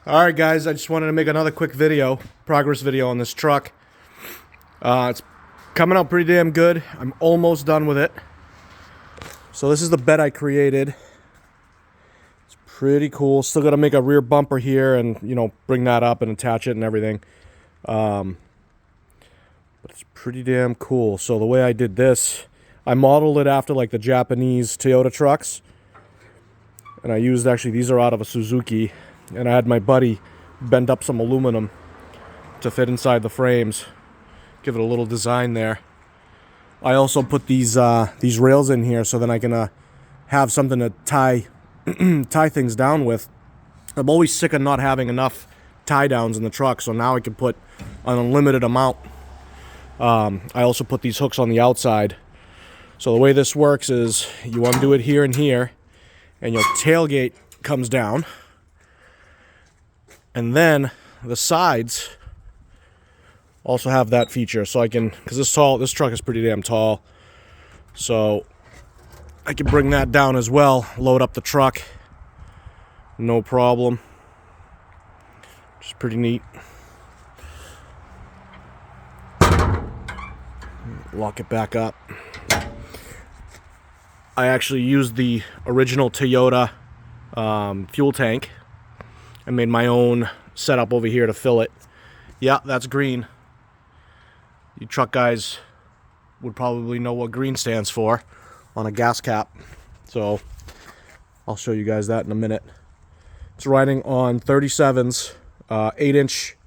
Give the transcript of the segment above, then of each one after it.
Alright guys, I just wanted to make another quick video, progress video on this truck. It's coming out pretty damn good. I'm almost done with it. So this is the bed I created. It's pretty cool. Still got to make a rear bumper here and, you know, bring that up and attach it and everything. But it's pretty damn cool. So the way I did this, I modeled it after like the Japanese Toyota trucks. And I used, actually, these are out of a Suzuki. And I had my buddy bend up some aluminum to fit inside the frames. Give it a little design there. I also put these rails in here so then I can have something to tie tie things down with. I'm always sick of not having enough tie downs in the truck, so now I can put an unlimited amount. I also put these hooks on the outside. So the way this works is you undo it here and here, and your tailgate comes down. And then the sides also have that feature, so I can, because this truck is pretty damn tall, so I can bring that down as well, load up the truck, no problem. Which is pretty neat. Lock it back up. I actually used the original Toyota fuel tank. I made my own setup over here to fill it. Yeah, that's green. You truck guys would probably know what green stands for on a gas cap. So I'll show you guys that in a minute. It's riding on 37s, 8-inch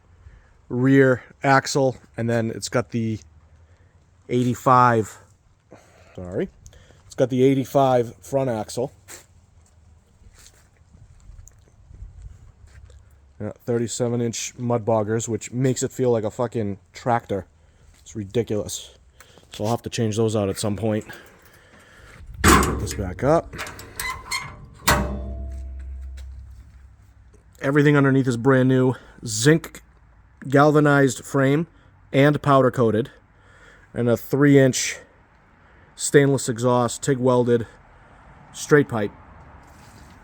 rear axle, and then it's got the 85. Sorry, it's got the 85 front axle. 37-inch mud boggers, which makes it feel like a fucking tractor. It's ridiculous. So I'll have to change those out at some point. Put this back up. Everything underneath is brand new. Zinc galvanized frame and powder coated. And a 3-inch stainless exhaust, TIG welded, straight pipe.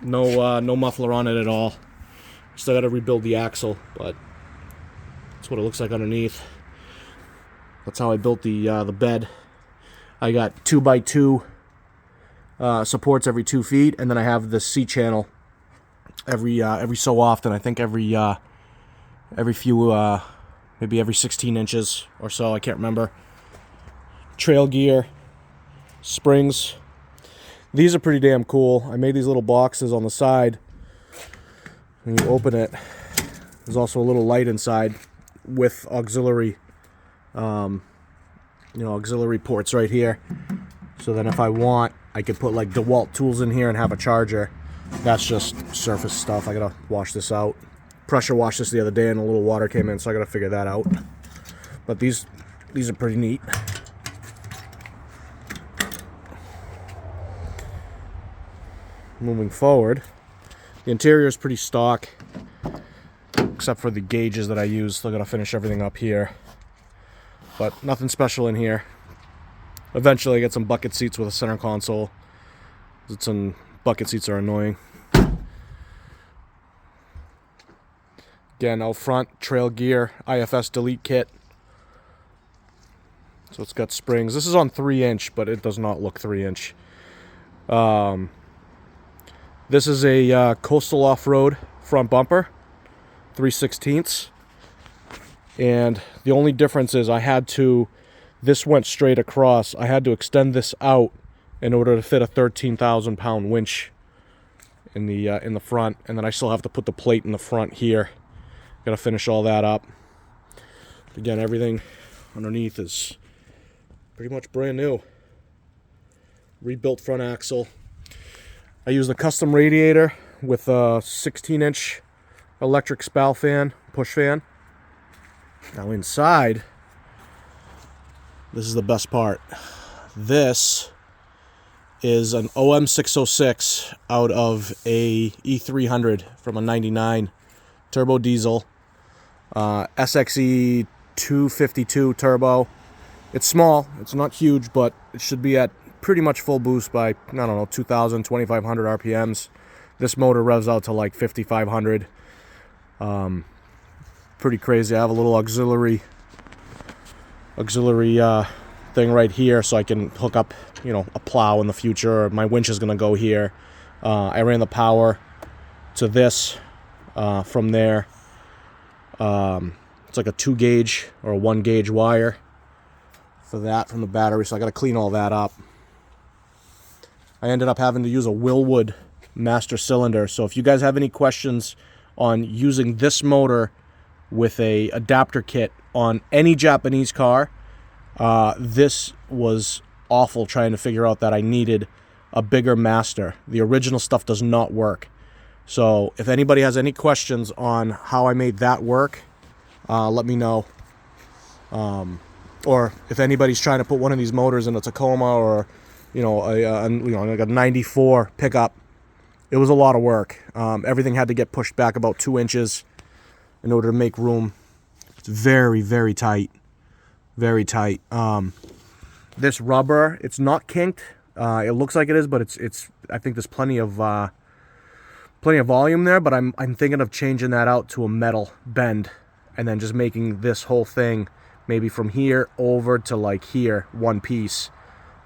No muffler on it at all. Still got to rebuild the axle, but that's what it looks like underneath. That's how I built the bed. I got 2x2 supports every 2 feet, and then I have the C channel every so often. I think every few maybe every 16 inches or so. I can't remember. Trail gear, springs. These are pretty damn cool. I made these little boxes on the side. When you open it, there's also a little light inside with auxiliary, auxiliary ports right here. So then if I want, I could put like DeWalt tools in here and have a charger. That's just surface stuff. I gotta wash this out. Pressure washed this the other day and a little water came in, so I gotta figure that out. But these are pretty neat. Moving forward. The interior is pretty stock, except for the gauges that I use. Still gotta finish everything up here, but nothing special in here. Eventually I get some bucket seats with a center console. Some bucket seats are annoying. Again, out front, trail gear, IFS delete kit. So it's got springs. This is on 3-inch, but it does not look 3-inch. This is a coastal off-road front bumper, 3/16. And the only difference is this went straight across. I had to extend this out in order to fit a 13,000-pound winch in the front. And then I still have to put the plate in the front here. Got to finish all that up. Again, everything underneath is pretty much brand new. Rebuilt front axle. I used a custom radiator with a 16-inch electric spout fan, push fan. Now inside, this is the best part. This is an om606 out of a E300 from a 99 turbo diesel. SXE 252 turbo. It's small, it's not huge, but it should be at pretty much full boost by, I don't know, 2,000, 2,500 RPMs. This motor revs out to like 5,500. Pretty crazy. I have a little auxiliary thing right here, so I can hook up, you know, a plow in the future. Or my winch is gonna go here. I ran the power to this from there. It's like a 2 gauge or a 1 gauge wire for that from the battery, so I got to clean all that up. I ended up having to use a Willwood master cylinder, so if you guys have any questions on using this motor with a adapter kit on any Japanese car, this was awful trying to figure out that I needed a bigger master. The original stuff does not work. So if anybody has any questions on how I made that work, let me know. Or if anybody's trying to put one of these motors in a Tacoma or, you know, like a 94 pickup, it was a lot of work. Everything had to get pushed back about 2 inches in order to make room. It's very, very tight. Very tight. This rubber, it's not kinked. It looks like it is, but it's. I think there's plenty of volume there. But I'm thinking of changing that out to a metal bend, and then just making this whole thing maybe from here over to like here, one piece.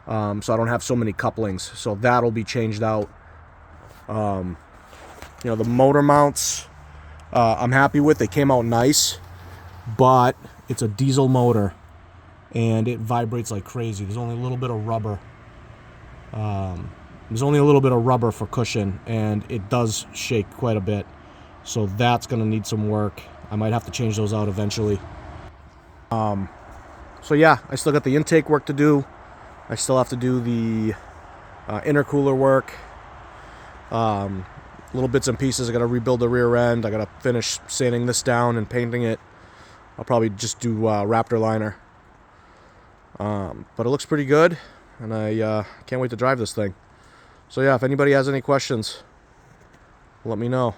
So I don't have so many couplings. So that'll be changed out. You know, the motor mounts, I'm happy with. They came out nice, but it's a diesel motor and it vibrates like crazy. There's only a little bit of rubber. There's only a little bit of rubber for cushion, and it does shake quite a bit. So that's gonna need some work. I might have to change those out eventually. So yeah, I still got the intake work to do. I still have to do the intercooler work. Little bits and pieces. I got to rebuild the rear end. I got to finish sanding this down and painting it. I'll probably just do Raptor liner. But it looks pretty good, and I can't wait to drive this thing. So yeah, if anybody has any questions, let me know.